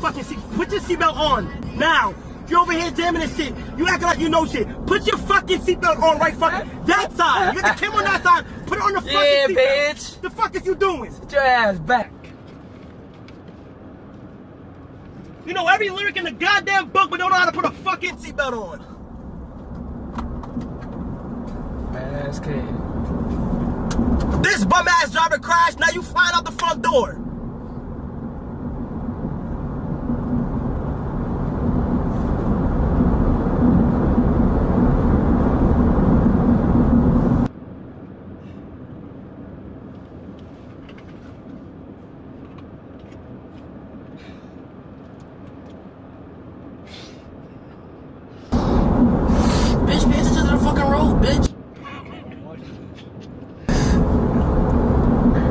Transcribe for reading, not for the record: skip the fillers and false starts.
fucking seat. Put your seatbelt on now. You over here jamming this shit. You acting like you know shit. Put your fucking seatbelt on right fucking that side. You got the camera on that side. Put it on the fucking seatbelt. Yeah, bitch. The fuck is you doing? Sit your ass back. You know every lyric in the goddamn book, but don't know how to put a fucking seatbelt on. Man, that's crazy. This bum ass driver crashed. Now you flying out the front door.